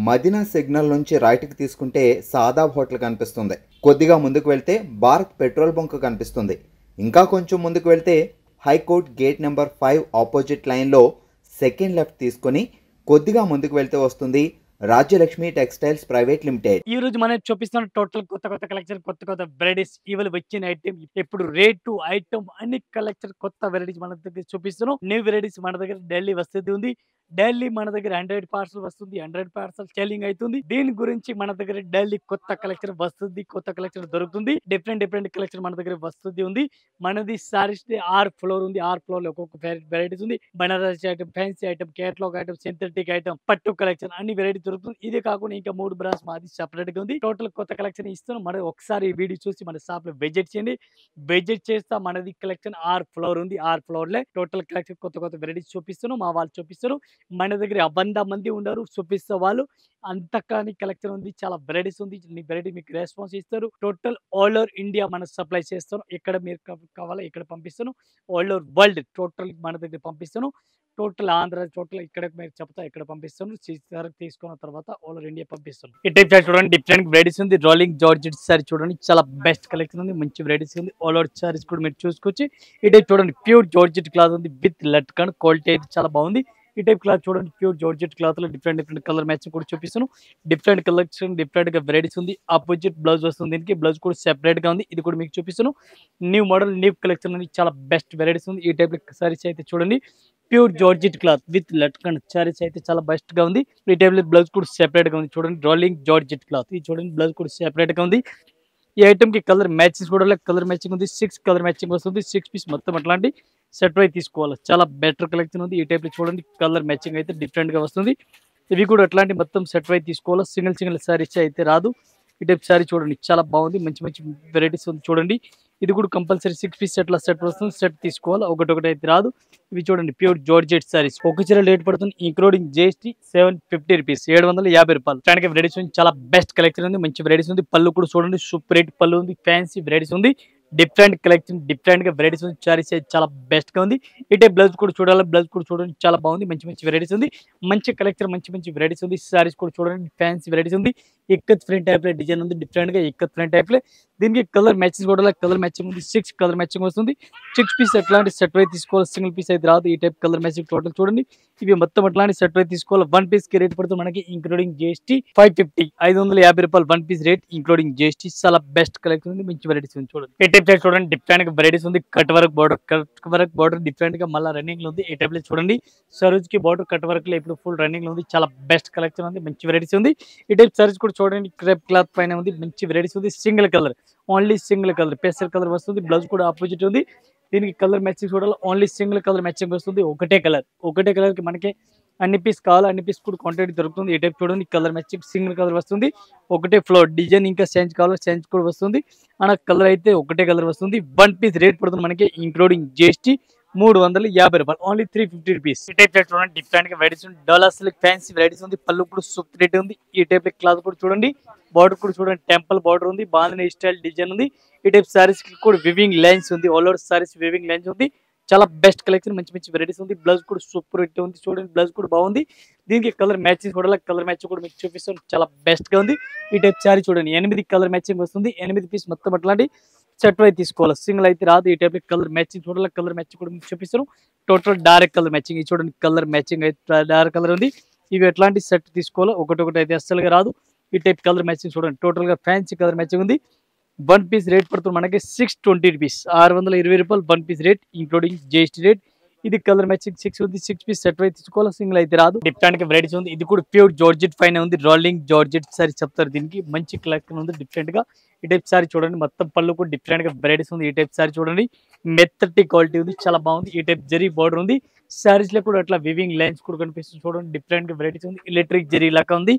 Madina signal నుంచి రైట్కి తీసుకుంటే సాదాబ్ హోటల్ కనిపిస్తుంది. కొద్దిగా ముందుకు వెళ్తే భారత్ పెట్రోల్ బంక్ కనిపిస్తుంది. ఇంకా కొంచెం ముందుకు వెళ్తే హైకోర్ట్ గేట్ నెంబర్ 5 ఆపోజిట్ లైన్లో సెకండ్ లెఫ్ట్ తీసుకొని కొద్దిగా ముందుకు వెళ్తే వస్తుంది రాజ్యలక్ష్మి టెక్స్టైల్స్ ప్రైవేట్ లిమిటెడ్. ఈ రోజు మనం చూపిస్తున్న టోటల్ కొత్త కలెక్షన్, కొత్త వెరైటీస్, ఇవాళ వచ్చిన ఐటమ్, ఎప్పుడు రేటు ఐటమ్ అన్ని కలెక్షన్, కొత్త వెరైటీస్ మన దగ్గర చూపిస్తున్నాం. న్యూ వెరైటీస్ మన దగ్గర ఢిల్లీ వస్తుంది ఉంది. ఢిల్లీ మన దగ్గర 100 పార్సల్ వస్తుంది, 100 పార్సల్ సెల్లింగ్ అవుతుంది. దీని గురించి మన దగ్గర ఢిల్లీ కొత్త కలెక్షన్ వస్తుంది, కొత్త కలెక్షన్ దొరుకుతుంది. డిఫరెంట్ కలెక్షన్ మన దగ్గర వస్తుంది ఉంది. మనది సారీస్ 6 ఫ్లోర్ ఉంది. 6 ఫ్లోర్ లో ఒక్కొక్క వెరైటీస్ ఉంది. Banaras item, fancy item, catalogue item, synthetic item, పట్టు కలెక్షన్ అన్ని వెరైటీ దొరుకుతుంది. ఇది కాకుండా ఇంకా 3 బ్రాండ్స్ మాది సెపరేట్ గా ఉంది. టోటల్ కొత్త కలెక్షన్ ఇస్తున్నాం. మరి ఒకసారి ఈ వీడియో చూసి మన షాప్ లో విజిట్ చేయండి. విజిట్ చేస్తా మనది కలెక్షన్ 6 ఫ్లోర్ ఉంది. 6 ఫ్లోర్ లో టోటల్ కలెక్షన్ కొత్త వెరైటీస్ చూపిస్తున్నాం. మా వాళ్ళు చూపిస్తారు. మన దగ్గర 100 మంది ఉన్నారు చూపిస్తే వాళ్ళు అంతకాని కలెక్షన్ ఉంది. చాలా వెరైటీస్ ఉంది. వెరైటీ మీకు రెస్పాన్స్ ఇస్తారు. టోటల్ ఆల్ ఓవర్ ఇండియా మనం సప్లై చేస్తాం. ఇక్కడ మీరు కావాలా ఇక్కడ పంపిస్తాను. ఆల్ ఓవర్ వరల్డ్ టోటల్ మన దగ్గర పంపిస్తాను. టోటల్ ఆంధ్ర టోటల్ ఇక్కడ మీరు చెప్తా ఇక్కడ పంపిస్తాను. తీసుకున్న తర్వాత ఆల్ ఓవర్ ఇండియా పంపిస్తాను. ఈ టైప్ చూడండి, డిఫరెంట్ వెరైటీస్ ఉంది. రోలింగ్ జార్జెట్ సారీ చూడండి, చాలా బెస్ట్ కలెక్షన్ ఉంది. మంచి వెరైటీస్ ఉంది. ఆల్ ఓవర్ సారీస్ కూడా మీరు చూసుకోవచ్చు. ఈ టైప్ చూడండి, ప్యూర్ జార్జెట్ క్లాత్ ఉంది విత్ లట్కన్. క్వాలిటీ అయితే చాలా బాగుంది. ఈ టైప్ క్లాత్ చూడండి, ప్యూర్ జార్జెట్ క్లాత్ లో డిఫరెంట్ కలర్ మ్యాచింగ్ కూడా చూపిస్తాను. డిఫరెంట్ కలెక్షన్, డిఫరెంట్ గా వెరైటీస్ ఉంది. ఆపోజిట్ బ్లౌజ్ వస్తుంది. దీనికి బ్లౌజ్ కూడా సెపరేట్ గా ఉంది. ఇది కూడా మీకు చూపిస్తాను. న్యూ మోడల్, న్యూ కలెక్షన్ ఉంది. చాలా బెస్ట్ వెరైటీస్ ఉంది. ఈ టైప్ సారీస్ అయితే చూడండి, pure georgette cloth with latkan saris అయితే చాలా బెస్ట్ గా ఉంది. ఈ టైప్ బ్లౌజ్ కూడా సెపరేట్ గా ఉంది. చూడండి, రోలింగ్ జార్జెట్ క్లాత్. ఇది చూడండి, బ్లౌజ్ కూడా సెపరేట్ గా ఉంది. ఈ ఐటమ్ కి కలర్ మ్యాచింగ్ కూడా కలర్ మ్యాచింగ్ ఉంది. 6 కలర్ మ్యాచింగ్ వస్తుంది. 6 పీస్ మొత్తం అట్లాంటి సెట్ వై తీసుకోవాలి. చాలా బెటర్ కలెక్షన్ ఉంది. ఈ టైప్ లో చూడండి, కలర్ మ్యాచింగ్ అయితే డిఫరెంట్ గా వస్తుంది. ఇవి కూడా అట్లాంటి మొత్తం సెట్ వై తీసుకోవాలి. సింగిల్ సారీస్ అయితే రాదు. ఈ టైప్ సారీ చూడండి, చాలా బాగుంది. మంచి వెరైటీస్ ఉంది. చూడండి, ఇది కూడా కంపల్సరీ 6 పీస్ సెట్ వస్తుంది. సెట్ తీసుకోవాలి. ఒకటి అయితే రాదు. ఇవి చూడండి, ప్యూర్ జార్జెట్ సారీస్. ఒక చీర రేట్ పడుతుంది ఇంక్లూడింగ్ GST 750 రూపీస్, 750 రూపాయలు. దానికి వెరైటీస్ ఉంది. చాలా బెస్ట్ కలెక్షన్ ఉంది. మంచి వెరైటీస్ ఉంది. పళ్ళు కూడా చూడండి, సూపర్ రేట్ పళ్ళు ఉంది. ఫ్యాన్సీ వెరైటీస్ ఉంది. డిఫరెంట్ కలెక్షన్, డిఫరెంట్ గా వెరైటీస్ ఉంది. సారీస్ అయితే చాలా బెస్ట్ గా ఉంది. ఈ టైప్ బ్లౌజ్ కూడా చూడాలి. బ్లౌజ్ కూడా చూడండి, చాలా బాగుంది. మంచి వెరైటీస్ ఉంది. మంచి కలెక్షన్, మంచి వెరైటీస్ ఉంది. సారీస్ కూడా చూడండి, ఫ్యాన్సీ వెరైటీస్ ఉంది. ఇక్కత్ ఫ్రంట్ టైప్ లో డిజైన్ ఉంది. డిఫరెంట్ గా ఇక్కత్ ఫ్రంట్ టైప్ లో. దీనికి కలర్ మ్యాచింగ్ కూడా కలర్ మ్యాచింగ్ ఉంది. 6 కలర్ మ్యాచింగ్ వస్తుంది. 6 పీస్ అట్లాంటి సెట్ వై తీసుకోవాలి. సింగిల్ పీస్ అయితే రాదు. ఈ టైప్ కలర్ మ్యాచింగ్ టోటల్ చూడండి, ఇవి మొత్తం అట్లాంటి సెట్ వై తీసుకోవాలి. 1 పీస్ కి రేట్ పడుతుంది మనకి ఇంక్లూడింగ్ GST 550, 550 రూపాయలు 1 పీస్ రేట్ ఇంక్లూడింగ్ GST. చాలా బెస్ట్ కలెక్షన్ ఉంది. మంచి వెరైటీస్ ఉంది. చూడండి, ఈ టైప్ చూడండి, డిఫరెంట్ గా వెరైటీస్ ఉంది. కట్ వర్క్ బార్డర్ డిఫరెంట్ గా మళ్ళీ రన్నింగ్ లో ఉంది. ఈ టైప్ లో చూడండి, సరోజ్ కి బార్డర్ కట్ వర్క్ లో ఇప్పుడు ఫుల్ రన్నింగ్ లో ఉంది. చాలా బెస్ట్ కలెక్షన్ ఉంది. మంచి వెరైటీస్ ఉంది. ఈ టైప్ సారీస్ కూడా చూడండి, క్రేప్ క్లాత్ పైన ఉంది. మంచి వెరైటీస్ ఉంది. Single colour, only single colour, pastel colour వస్తుంది. బ్లౌజ్ కూడా ఆపోజిట్ ఉంది. దీనికి కలర్ మ్యాచింగ్ చూడాలి. ఓన్లీ సింగిల్ కలర్ మ్యాచింగ్ వస్తుంది. ఒకటే కలర్ కి మనకి అన్ని పీస్ కావాలి. అన్ని పీస్ కూడా క్వాంటిటీ దొరుకుతుంది. ఈ టైప్ చూడండి, కలర్ మ్యాచింగ్ సింగిల్ కలర్ వస్తుంది. ఒకటే ఫ్లోర్ డిజైన్, ఇంకా చేంజ్ కావాలి చేంజ్ కూడా వస్తుంది. అన్న కలర్ అయితే ఒకటే కలర్ వస్తుంది. 1 పీస్ రేట్ పడుతుంది మనకి ఇంక్లూడింగ్ GST 350 రూపాయలు, ఓన్లీ 350 రూపీస్. ఈ టైప్ చూడండి, డిఫరెంట్ గా వెరైటీస్ ఉంది. డాలర్స్ ఫ్యాన్సీ వెరైటీస్ ఉంది. పళ్ళు కూడా సూపర్ రేట్ ఉంది. ఈ టైప్ క్లాత్ కూడా చూడండి, బార్డర్ కూడా చూడండి, టెంపుల్ బార్డర్ ఉంది. బాంధనీ స్టైల్ డిజైన్ ఉంది. ఈ టైప్ సారీస్ కి కూడా వివింగ్ లైన్స్ ఉంది. All over saris weaving lines ఉంది. చాలా బెస్ట్ కలెక్షన్, మంచి వెరైటీస్ ఉంది. బ్లౌజ్ కూడా సూపర్ రేట్ ఉంది. చూడండి, బ్లౌజ్ కూడా బాగుంది. దీనికి కలర్ మ్యాచింగ్ కూడా కలర్ మ్యాచింగ్ కూడా మీకు చూపిస్తాను. చాలా బెస్ట్ గా ఉంది. ఈ టైప్ సారీ చూడండి, 8 కలర్ మ్యాచింగ్ వస్తుంది. 8 పీస్ మొత్తం అట్లాంటి సెట్ వై తీసుకోవాలి. సింగిల్ అయితే రాదు. ఈ టైప్ కలర్ మ్యాచింగ్ చూడాలి. కలర్ మ్యాచింగ్ కూడా మీకు చూపిస్తాను. Total dark colour matching. ఇది చూడండి, కలర్ మ్యాచింగ్ అయితే డార్క్ కలర్ ఉంది. ఇవి ఎట్లాంటి సెట్ తీసుకోవాలి. ఒకటి అయితే అస్సలుగా రాదు. ఈ టైప్ కలర్ మ్యాచింగ్ చూడండి, టోటల్ గా ఫ్యాన్సీ కలర్ మ్యాచింగ్ ఉంది. 1 పీస్ రేట్ పడుతుంది మనకి 620 రూపీస్, 620 రూపాయలు 1 piece rate including GST rate. ఇది కలర్ మ్యాచింగ్ 6 ఉంది. 6 పీస్ సెట్ వై తీసుకోవాలి. సింగిల్ అయితే రాదు. డిఫరెంట్ గా వెరైటీస్ ఉంది. ఇది కూడా ప్యూర్ జార్జెట్ పైన ఉంది. రోలింగ్ జార్జెట్ సారీ చెప్తారు. దీనికి మంచి కలెక్షన్ ఉంది డిఫరెంట్ గా. ఈ టైప్ సారీ చూడండి, మొత్తం పళ్ళు కూడా డిఫరెంట్ గా వెరైటీస్ ఉంది. ఈ టైప్ సారీ చూడండి, మెత్తటి క్వాలిటీ ఉంది. చాలా బాగుంది. ఈ టైప్ జరీ బార్డర్ ఉంది. సారీస్ లో కూడా అట్లా వివింగ్ లైన్స్ కూడా కనిపిస్తుంది. చూడండి, డిఫరెంట్ గా వెరైటీస్ ఉంది. ఎలక్ట్రిక్ జరీ లాగా ఉంది.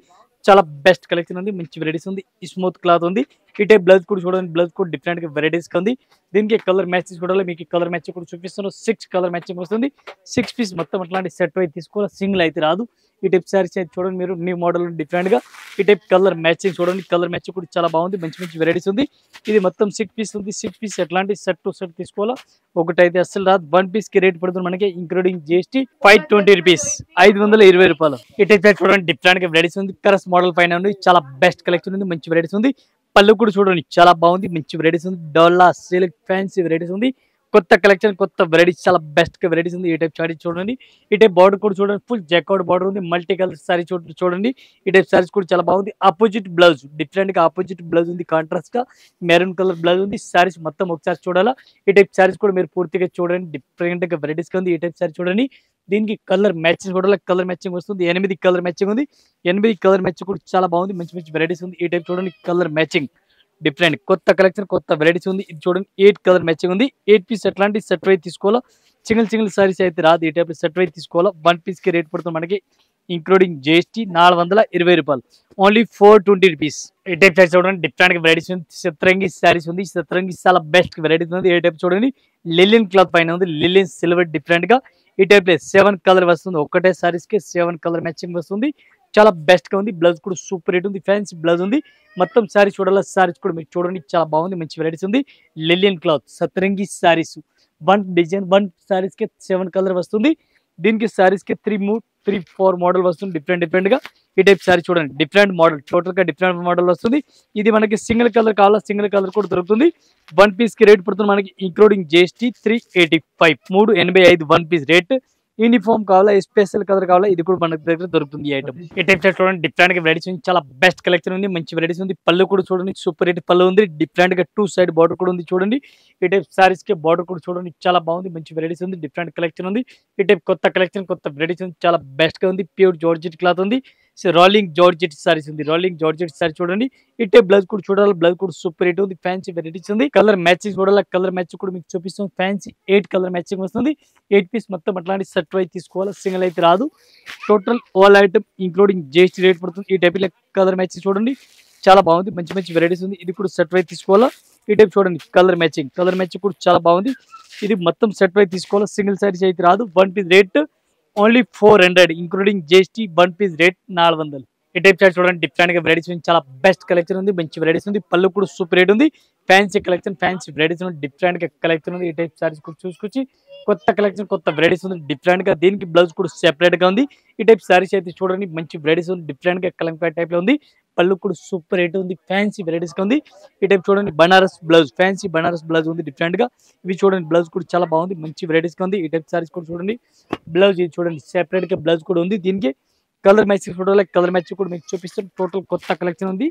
చాలా బెస్ట్ కలెక్షన్ ఉంది. మంచి వెరైటీస్ ఉంది. స్మూత్ క్లాత్ ఉంది. ఈ టైప్ బ్లౌజ్ కూడా చూడండి, బ్లౌజ్ కూడా డిఫరెంట్ గా వెరైటీస్ ఉంది. దీనికి కలర్ మ్యాచింగ్ చూడాలి. మీకు కలర్ మ్యాచింగ్ కూడా చూపిస్తున్నాను. 6 కలర్ మ్యాచింగ్ వస్తుంది. 6 పీస్ మొత్తం అట్లాంటి సెట్ వై తీసుకోవాలి. సింగిల్ అయితే రాదు. ఈ టైప్ సారీస్ అయితే చూడండి మీరు న్యూ మోడల్ డిఫరెంట్ గా ఈ టైప్ కలర్ మ్యాచింగ్ చూడండి, కలర్ మ్యాచింగ్ కూడా చాలా బాగుంది, మంచి మంచి వెరైటీస్ ఉంది. ఇది మొత్తం 6 పీస్ ఉంది. 6 పీస్ ఎట్లాంటి సెట్ టు సెట్ తీసుకోవాలా, ఒకటైతే అస్సలు రాదు. 1 పీస్ కి రేట్ పడుతుంది మనకి ఇంక్లూడింగ్ జిఎస్టీ 520 రూపీస్, 520 రూపాయలు. ఈ టైప్ చూడండి డిఫరెంట్ గా వెరైటీస్ ఉంది. కరస్ మోడల్ పైన ఉంది, చాలా బెస్ట్ కలెక్షన్ ఉంది, మంచి వెరైటీస్ ఉంది. పళ్ళు కూడా చూడండి చాలా బాగుంది, మంచి వెరైటీస్ ఉంది. డోలా సిల్క్ ఫ్యాన్సీ వెరైటీస్ ఉంది, కొత్త కలెక్షన్ కొత్త వెరైటీస్ చాలా బెస్ట్ వెరైటీస్ ఉంది. ఈ టైప్ సారీ చూడండి, ఈ టైప్ బార్డర్ కూడా చూడండి, ఫుల్ జాకౌట్ బార్డర్ ఉంది, మల్టీ కలర్ సారీ చూడండి. ఈ టైప్ సారీస్ కూడా చాలా బాగుంది. ఆపోజిట్ బ్లౌజ్ డిఫరెంట్ గా ఆపోజిట్ బ్లౌజ్ ఉంది, కాంట్రాస్ట్ గా మెరూన్ కలర్ బ్లౌజ్ ఉంది. సారీస్ మొత్తం ఒకసారి చూడాలా. ఈ టైప్ సారీస్ కూడా మీరు పూర్తిగా చూడండి, డిఫరెంట్ గా వెరైటీస్ ఉంది. ఈ టైప్ సారీ చూడండి, దీనికి కలర్ మ్యాచింగ్ చూడాలి, కలర్ మ్యాచింగ్ వస్తుంది. 8 కలర్ మ్యాచింగ్ ఉంది, 8 కలర్ మ్యాచింగ్ కూడా చాలా బాగుంది, మంచి మంచి వెరైటీస్ ఉంది. ఈ టైప్ చూడండి కలర్ మ్యాచింగ్ డిఫరెంట్ కొత్త కలెక్షన్ కొత్త వెరైటీస్ ఉంది. ఇది చూడండి 8 కలర్ మ్యాచింగ్ ఉంది. 8 పీస్ ఎట్లాంటి సెట్ వైజ్ తీసుకోవాలా, సింగిల్ సారీస్ అయితే రాదు. ఈ టైప్ సెట్ వైజ్ తీసుకోవాలా. 1 పీస్ కి రేట్ పడుతుంది మనకి ఇంక్లూడింగ్ జిఎస్టీ 420 రూపాయలు, ఓన్లీ 420 రూపీస్. ఈ టైప్ సారీస్ చూడండి డిఫరెంట్ గా వెరైటీస్ ఉంది. సత్రంగి సారీస్ ఉంది, సత్రంగి చాలా బెస్ట్ వెరైటీస్ ఉంది. ఈ టైప్ చూడండి లిలియన్ క్లాత్ పైన ఉంది, లిలియన్ సిల్వర్ డిఫరెంట్ గా. ఈ టైప్ 7 కలర్ వస్తుంది, ఒకటే సారీస్ కి 7 కలర్ మ్యాచింగ్ వస్తుంది, చాలా బెస్ట్ గా ఉంది. బ్లౌజ్ కూడా సూపర్ రేట్ ఉంది, ఫ్యాన్సీ బ్లౌజ్ ఉంది. మొత్తం సారీస్ చూడాలి, సారీస్ కూడా మీరు చూడండి చాలా బాగుంది, మంచి వెరైటీస్ ఉంది. Linen cloth Satrangi saris, 1 design 1 saris కి 7 కలర్ వస్తుంది. దీనికి సారీస్ కి 3-4 మోడల్ వస్తుంది, డిఫరెంట్ గా. ఈ టైప్ సారీ చూడండి డిఫరెంట్ మోడల్, టోటల్ గా డిఫరెంట్ మోడల్ వస్తుంది. ఇది మనకి సింగిల్ కలర్ కావాలా, సింగిల్ కలర్ కూడా దొరుకుతుంది. 1 పీస్ కి రేట్ పడుతుంది మనకి including GST 385, 385 1 piece rate. Uniform కావాలా, స్పెషల్ కలర్ కావాలా, ఇది కూడా మన దగ్గర దొరుకుతుంది. ఈ ఐటమ్ ఈ టైప్ చూడండి డిఫరెంట్ గా వెరైటీస్ ఉంది, చాలా బెస్ట్ కలెక్షన్ ఉంది, మంచి వెరైటీస్ ఉంది. పళ్ళు కూడా చూడండి సూపర్ రేట్ పళ్ళు ఉంది, డిఫరెంట్ గా 2 సైడ్ బార్డర్ కూడా ఉంది చూడండి. ఈ టైప్ సారీస్ కి బార్డర్ కూడా చూడండి చాలా బాగుంది, మంచి వెరైటీస్ ఉంది, డిఫరెంట్ కలెక్షన్ ఉంది. ఈ టైప్ కొత్త కలెక్షన్ కొత్త వెరైటీస్ ఉంది, చాలా బెస్ట్ గా ఉంది. ప్యూర్ జార్జెట్ క్లాత్ ఉంది, రోలింగ్ జార్జెట్ సారీస్ ఉంది, రోలింగ్ జార్జెట్ సారీ చూడండి. ఈ టైప్ బ్లౌజ్ కూడా చూడాలి, బ్లౌజ్ కూడా సూపర్ రేట్ ఉంది, ఫ్యాన్సీ వెరైటీస్ ఉంది. కలర్ మ్యాచింగ్ చూడాలి, కలర్ మ్యాచింగ్ కూడా మీకు చూపిస్తాం. ఫ్యాన్సీ 8 కలర్ మ్యాచింగ్ వస్తుంది. 8 పీస్ మొత్తం అట్లాంటి సెట్ వైజ్ తీసుకోవాలి, సింగిల్ అయితే రాదు. Total all item including GST rate పడుతుంది. ఈ టైప్ కలర్ మ్యాచింగ్ చూడండి చాలా బాగుంది, మంచి మంచి వెరైటీస్ ఉంది. ఇది కూడా సెట్ వైజ్ తీసుకోవాలా. ఈ టైప్ చూడండి కలర్ మ్యాచింగ్ కూడా చాలా బాగుంది. ఇది మొత్తం సెట్ వైజ్ తీసుకోవాలా, సింగిల్ సారీస్ అయితే రాదు. 1 piece rate only 400 including GST, 1 piece rate 400. ఈ టైప్ చార్ట్ చూడండి డిఫరెంట్ గా వెరైటీస్ ఉంది, చాలా బెస్ట్ కలెక్షన్ ఉంది, మంచి వెరైటీస్ ఉంది. పళ్ళు కూడా సూపర్ రేట్ ఉంది, ఫ్యాన్సీ కలెక్షన్ ఫ్యాన్సీ వెరైటీస్ ఉంది, డిఫరెంట్ గా కలెక్షన్ ఉంది. ఈ టైప్ సారీస్ కూడా చూసుకొచ్చి కొత్త కలెక్షన్ కొత్త వెరైటీస్ ఉంది, డిఫరెంట్ గా. దీనికి బ్లౌజ్ కూడా సెపరేట్ గా ఉంది. ఈ టైప్ సారీస్ అయితే చూడండి మంచి వెరైటీస్ ఉంది, డిఫరెంట్ గా కలంకారీ టైప్ లో ఉంది. పళ్ళు కూడా సూపర్ రేట్ ఉంది, ఫ్యాన్సీ వెరైటీస్ గా ఉంది. ఈ టైప్ చూడండి Banaras blouse, fancy Banaras blouse ఉంది డిఫరెంట్ గా. ఇవి చూడండి బ్లౌజ్ కూడా చాలా బాగుంది, మంచి వెరైటీస్ గా ఉంది. ఈ టైప్ సారీస్ కూడా చూడండి బ్లౌజ్ ఇది చూడండి సెపరేట్ గా బ్లౌజ్ కూడా ఉంది. దీనికి కలర్ మ్యాచింగ్ చూడాలి, కలర్ మ్యాచింగ్ కూడా మీకు చూపిస్తాను. టోటల్ కొత్త కలెక్షన్ ఉంది.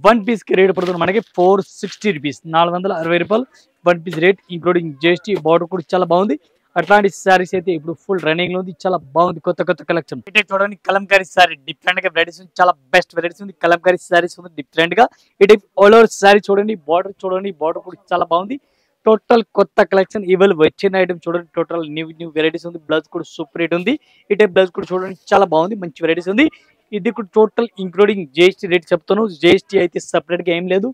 1 పీస్ కి రేట్ పడుతుంది మనకి 460 రూపీస్, 460 రూపాయలు. 1 piece rate including GST. Border కూడా చాలా బాగుంది. అట్లాంటి సారీస్ అయితే ఇప్పుడు ఫుల్ రన్నింగ్ లో ఉంది, చాలా బాగుంది కొత్త కొత్త కలెక్షన్. ఇటే చూడండి కలంకారీ సారీ డిఫరెంట్ గా వెరైటీస్ ఉంది, చాలా బెస్ట్ వెరైటీస్ ఉంది. కలంకారీ సారీస్ ఉంది డిఫరెంట్ గా. ఇటే ఆల్ ఓవర్ సారీ చూడండి, బార్డర్ చూడండి, బార్డర్ కూడా చాలా బాగుంది. టోటల్ కొత్త కలెక్షన్ ఇవాళ వచ్చిన ఐటమ్ చూడండి, టోటల్ న్యూ వెరైటీస్ ఉంది. బ్లౌజ్ కూడా సూపర్ రేట్ ఉంది. ఈ టైప్ బ్లౌజ్ కూడా చూడండి చాలా బాగుంది, మంచి వెరైటీస్ ఉంది. ఇది కూడా టోటల్ ఇంక్లూడింగ్ జిఎస్టీ రేట్ చెప్తాను. జిఎస్టీ అయితే సపరేట్ గా ఏం లేదు.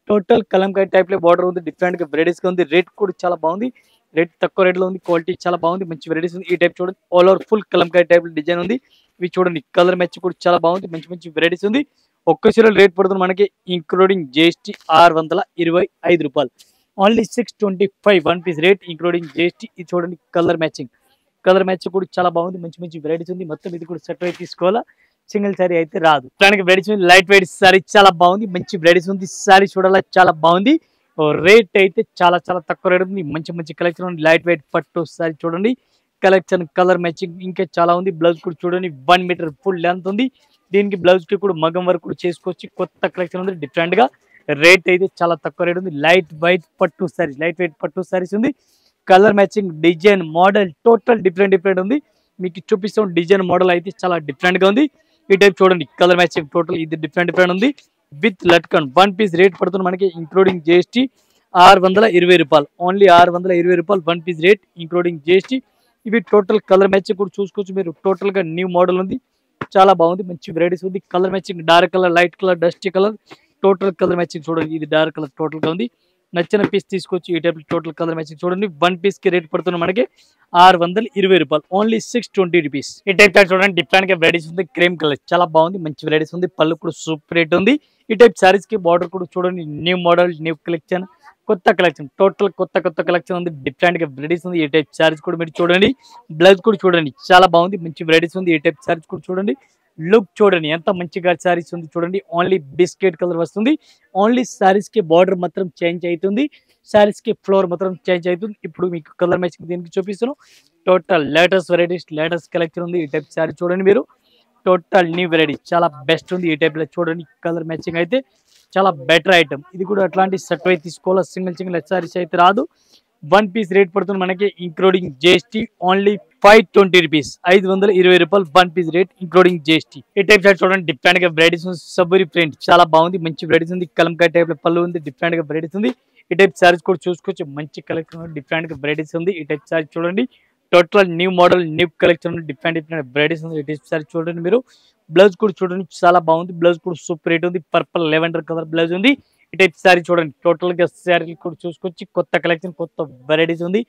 టోటల్ కలంకారీ టైప్ లో బార్డర్ ఉంది, డిఫరెంట్ గా వెరైటీస్ గా ఉంది. రేట్ కూడా చాలా బాగుంది, రేట్ తక్కువ రేట్ లో ఉంది, క్వాలిటీ చాలా బాగుంది, మంచి వెరైటీస్ ఉంది. ఈ టైప్ చూడండి all over full Kalamkari type design ఉంది. ఇవి చూడండి కలర్ మ్యాచ్ కూడా చాలా బాగుంది, మంచి మంచి వెరైటీస్ ఉంది. ఒక్క చీర రేట్ పడుతుంది మనకి ఇంక్లూడింగ్ జిఎస్టీ 625 రూపాయలు, only 625 1 piece rate including GST. ఇది చూడండి కలర్ మ్యాచింగ్ కూడా చాలా బాగుంది, మంచి మంచి వెరైటీస్ ఉంది. మొత్తం ఇది కూడా సెట్ అయితే తీసుకోవాలా, సింగిల్ సారీ అయితే రాదు. దానికి వెరైటీస్ ఉంది, లైట్ వెయిట్ సారీ చాలా బాగుంది, మంచి వెరైటీస్ ఉంది. సారీ చూడాలా చాలా బాగుంది. రేట్ అయితే చాలా చాలా తక్కువ రేట్ ఉంది, మంచి మంచి కలెక్షన్ ఉంది. లైట్ వెయిట్ పట్టు సారీ చూడండి, కలెక్షన్ కలర్ మ్యాచింగ్ ఇంకా చాలా ఉంది. బ్లౌజ్ కూడా చూడండి 1 మీటర్ ఫుల్ లెంత్ ఉంది. దీనికి బ్లౌజ్ కి కూడా మగం వరకు కూడా చేసుకోవచ్చు. కొత్త కలెక్షన్ ఉంది డిఫరెంట్ గా. రేట్ అయితే చాలా తక్కువ రేట్ ఉంది. లైట్ వెయిట్ పట్టు సారీస్ ఉంది. Colour matching design model total different ఉంది. మీకు చూపిస్తాం డిజైన్ మోడల్ అయితే చాలా డిఫరెంట్ గా ఉంది. ఈ టైప్ చూడండి కలర్ మ్యాచింగ్ టోటల్ ఇది డిఫరెంట్ ఉంది విత్ లట్కన్. 1 పీస్ రేట్ పడుతుంది మనకి ఇంక్లూడింగ్ జిఎస్టీ 620 రూపాయలు, ఓన్లీ 620 రూపాయలు 1 పీస్ రేట్ ఇంక్లూడింగ్ జిఎస్టీ. ఇవి టోటల్ కలర్ మ్యాచింగ్ కూడా చూసుకోవచ్చు మీరు. టోటల్ గా న్యూ మోడల్ ఉంది, చాలా బాగుంది, మంచి వెరైటీస్ ఉంది. Colour matching dark colour, light colour, dusty colour, total colour matching చూడండి. ఇది డార్క్ కలర్ టోటల్ గా ఉంది, నచ్చిన పీస్ తీసుకోవచ్చు. ఈ టైప్ టోటల్ కలర్ మ్యాచింగ్ చూడండి. 1 పీస్ కి రేట్ పడుతున్న మనకి 620 రూపాయలు, ఓన్లీ 620 రూపీస్. ఈ టైప్ చూడండి, డిఫరెంట్ గా వెరైటీస్ ఉంది. క్రీమ్ కలర్ చాలా బాగుంది, మంచి వెరైటీస్ ఉంది. పళ్ళు కూడా సూపర్ రేట్ ఉంది. ఈ టైప్ సారీస్ కి బార్డర్ కూడా చూడండి, న్యూ మోడల్, న్యూ కలెక్షన్, కొత్త కలెక్షన్, టోటల్ కొత్త కలెక్షన్ ఉంది. డిఫరెంట్ గా వెరైటీస్ ఉంది. ఈ టైప్ సారీస్ కూడా మీరు చూడండి. బ్లౌజ్ కూడా చూడండి, చాలా బాగుంది, మంచి వెరైటీస్ ఉంది. ఈ టైప్ సారీస్ కూడా చూడండి. లుక్ చూడండి ఎంత మంచిగా సారీస్ ఉంది చూడండి. ఓన్లీ బిస్కెట్ కలర్ వస్తుంది. ఓన్లీ సారీస్ కి బార్డర్ మాత్రం చేంజ్ అవుతుంది, సారీస్ కి ఫ్లోర్ మాత్రం చేంజ్ అవుతుంది. ఇప్పుడు మీకు కలర్ మ్యాచింగ్ దీనికి చూపిస్తాను. Total latest varieties, latest collection ఉంది. ఈ టైప్ సారీ చూడండి మీరు, టోటల్ న్యూ వెరైటీ, చాలా బెస్ట్ ఉంది. ఈ టైప్ లో చూడండి, కలర్ మ్యాచింగ్ అయితే చాలా బెటర్ ఐటమ్. ఇది కూడా అట్లాంటి సెట్ అయితే తీసుకోవాలి, సింగిల్ సారీస్ అయితే రాదు. 1 పీస్ రేట్ పడుతుంది మనకి ఇంక్లూడింగ్ జిఎస్టీ, ఓన్లీ 520 రూపీస్, 520 రూపాయలు 1 పీస్ రేట్ ఇంక్లూడింగ్ జిఎస్టీ. ఈ టైప్ సారీ చూడండి, డిఫరెంట్ గా వెరైటీస్ ఉంది. సబ్బురి ప్రింట్ చాలా బాగుంది, మంచి వెరైటీస్ ఉంది. కలంకాయ టైప్ లో పళ్ళు ఉంది, డిఫరెంట్ గా వెరైటీస్ ఉంది. ఈ టైప్ సారీస్ కూడా చూసుకోవచ్చు, మంచి కలెక్షన్, డిఫరెంట్ గా వెరైటీస్ ఉంది. ఈ టైప్ సారీ చూడండి, total new model, new collection, different varieties ఉంది. ఈ టైప్ సారీ చూడండి మీరు. బ్లౌజ్ కూడా చూడండి, చాలా బాగుంది. బ్లౌజ్ కూడా సూపర్ రేట్ ఉంది. పర్పుల్ లెవెండర్ కలర్ బ్లౌజ్ ఉంది. ఈ టైప్ సారీ చూడండి, టోటల్ గా శారీ కూడా చూసుకోవచ్చు. కొత్త కలెక్షన్, కొత్త వెరైటీస్ ఉంది.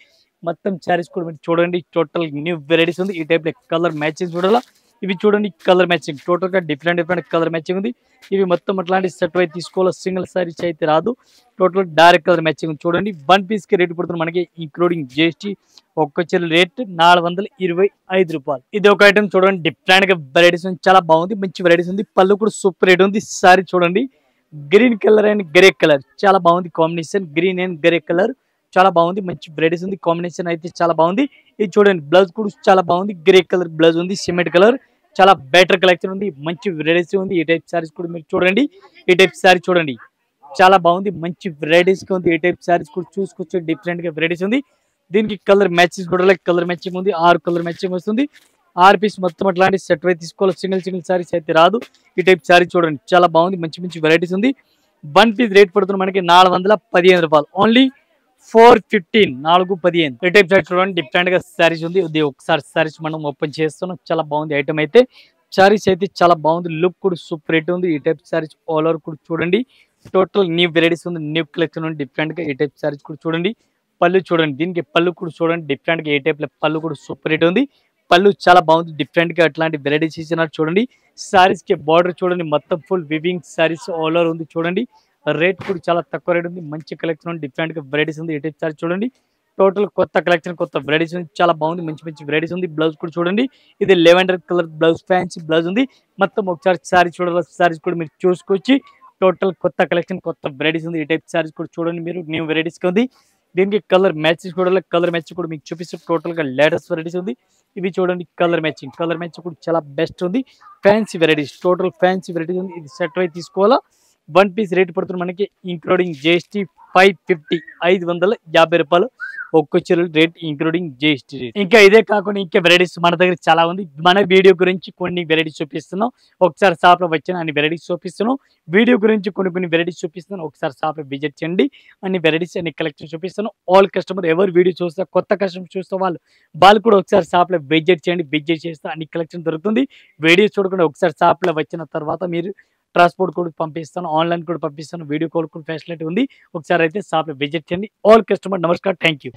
మొత్తం శారీస్ కూడా మీరు చూడండి, టోటల్ న్యూ వెరైటీస్ ఉంది. ఈ టైప్ లో కలర్ మ్యాచింగ్ చూడాలా. ఇవి చూడండి, కలర్ మ్యాచింగ్ టోటల్ గా డిఫరెంట్ కలర్ మ్యాచింగ్ ఉంది. ఇవి మొత్తం అట్లాంటి సెట్ అయితే తీసుకోవాలి, సింగిల్ సారీస్ అయితే రాదు. టోటల్ డైరెక్ట్ కలర్ మ్యాచింగ్ చూడండి. 1 పీస్ కి రేట్ పడుతుంది మనకి ఇంక్లూడింగ్ జిఎస్టీ. ఒక్క చీర రేట్ 425 రూపాయలు. ఇది ఒక ఐటమ్ చూడండి, డిఫరెంట్ గా వెరైటీస్ ఉంది, చాలా బాగుంది, మంచి వెరైటీస్ ఉంది. పళ్ళు కూడా సూపర్ రేట్ ఉంది. సారీ చూడండి, green colour and grey colour చాలా బాగుంది combination. Green and grey colour చాలా బాగుంది, మంచి వెరైటీస్ ఉంది. కాంబినేషన్ అయితే చాలా బాగుంది. ఇది చూడండి, బ్లౌజ్ కూడా చాలా బాగుంది. గ్రే కలర్ బ్లౌజ్ ఉంది, సిమెంట్ కలర్, చాలా బెటర్ కలెక్షన్ ఉంది, మంచి వెరైటీస్ ఉంది. ఈ టైప్ సారీస్ కూడా మీరు చూడండి. ఈ టైప్ సారీ చూడండి, చాలా బాగుంది, మంచి వెరైటీస్ ఉంది. ఈ టైప్ సారీస్ కూడా చూసుకోవచ్చు, డిఫరెంట్ గా వెరైటీస్ ఉంది. దీనికి కలర్ మ్యాచింగ్ కూడా కలర్ మ్యాచింగ్ ఉంది. 6 కలర్ మ్యాచింగ్ వస్తుంది. 6 పీస్ మొత్తం అట్లాంటి సెట్ అయితే తీసుకోవాలి, సింగిల్ సారీస్ అయితే రాదు. ఈ టైప్ సారీ చూడండి, చాలా బాగుంది, మంచి వెరైటీస్ ఉంది. 1 పీస్ రేట్ పడుతుంది మనకి 415 రూపాయలు, ఓన్లీ 415, 415. ఈ టైప్ సారీ చూడండి, డిఫరెంట్ గా సారీస్ ఉంది. ఇది ఒకసారి సారీస్ మనం ఓపెన్ చేస్తున్నాం, చాలా బాగుంది ఐటమ్ అయితే. సారీస్ అయితే చాలా బాగుంది, లుక్ కూడా సూపర్ రేట్ ఉంది. ఈ టైప్ సారీస్ ఆల్ ఓవర్ కూడా చూడండి, టోటల్ న్యూ వెరైటీస్ ఉంది, న్యూ కలెక్షన్ ఉంది, డిఫరెంట్ గా. ఈ టైప్ సారీస్ కూడా చూడండి. పళ్ళు చూడండి, దీనికి పళ్ళు కూడా చూడండి, డిఫరెంట్ గా. ఏ టైప్ లో పళ్ళు కూడా సూపర్ రేట్ ఉంది. పళ్ళు చాలా బాగుంది, డిఫరెంట్ గా అట్లాంటి వెరైటీస్ ఇచ్చినారు చూడండి. సారీస్ కి బార్డర్ చూడండి, మొత్తం full weaving saris all over ఉంది చూడండి. రేట్ కూడా చాలా తక్కువ రేట్ ఉంది, మంచి కలెక్షన్ ఉంది, డిఫరెంట్ గా వెరైటీస్ ఉంది. ఈ టైప్ సారీ చూడండి, టోటల్ కొత్త కలెక్షన్, కొత్త వెరైటీస్ ఉంది, చాలా బాగుంది, మంచి వెరైటీస్ ఉంది. బ్లౌజ్ కూడా చూడండి, ఇది lavender colour blouse, fancy blouse ఉంది. మొత్తం ఒకసారి సారీ చూడాలి, సారీస్ కూడా మీరు చూసుకొచ్చి టోటల్ కొత్త కలెక్షన్, కొత్త వెరైటీస్ ఉంది. ఈ టైప్ సారీస్ కూడా చూడండి మీరు, న్యూ వెరైటీస్ ఉంది. దీనికి కలర్ మ్యాచింగ్ కూడా, కలర్ మ్యాచింగ్ కూడా మీకు చూపిస్తే టోటల్ గా లేటెస్ట్ వెరైటీస్ ఉంది. ఇవి చూడండి, కలర్ మ్యాచింగ్ కూడా చాలా బెస్ట్ ఉంది. Fancy varieties, total fancy varieties ఉంది. ఇది సెట్ అయితే తీసుకోవాలా. 1 పీస్ రేట్ పడుతుంది మనకి ఇంక్లూడింగ్ జిఎస్టీ 550, 550 రూపాయలు ఒక్క చీర రేట్ ఇంక్లూడింగ్ జిఎస్టీ రేట్. ఇంకా ఇదే కాకుండా ఇంకా వెరైటీస్ మన దగ్గర చాలా ఉంది. మన వీడియో గురించి కొన్ని వెరైటీస్ చూపిస్తున్నాం, ఒకసారి షాప్ లో వచ్చిన అన్ని వెరైటీస్ చూపిస్తున్నాం. వీడియో గురించి కొన్ని వెరైటీస్ చూపిస్తున్నాను, ఒకసారి షాప్ లో విజిట్ చేయండి. అన్ని వెరైటీస్, అన్ని కలెక్షన్ చూపిస్తాను. ఆల్ కస్టమర్ ఎవరు వీడియో చూస్తే, కొత్త కస్టమర్ చూస్తే వాళ్ళు కూడా ఒకసారి షాప్ లో విజిట్ చేయండి. విజిట్ చేస్తే అన్ని కలెక్షన్ దొరుకుతుంది. వీడియో చూడకుండా ఒకసారి షాప్ లో వచ్చిన తర్వాత మీరు ట్రాన్స్పోర్ట్ కూడా పంపిస్తాను, ఆన్లైన్ కూడా పంపిస్తాను, వీడియో కాల్ కూడా ఫెసిలిటీ ఉంది. ఒకసారి అయితే షాప్ లో విజిట్ చేయండి. ఆల్ కస్టమర్ నమస్కారం, థ్యాంక్ యూ.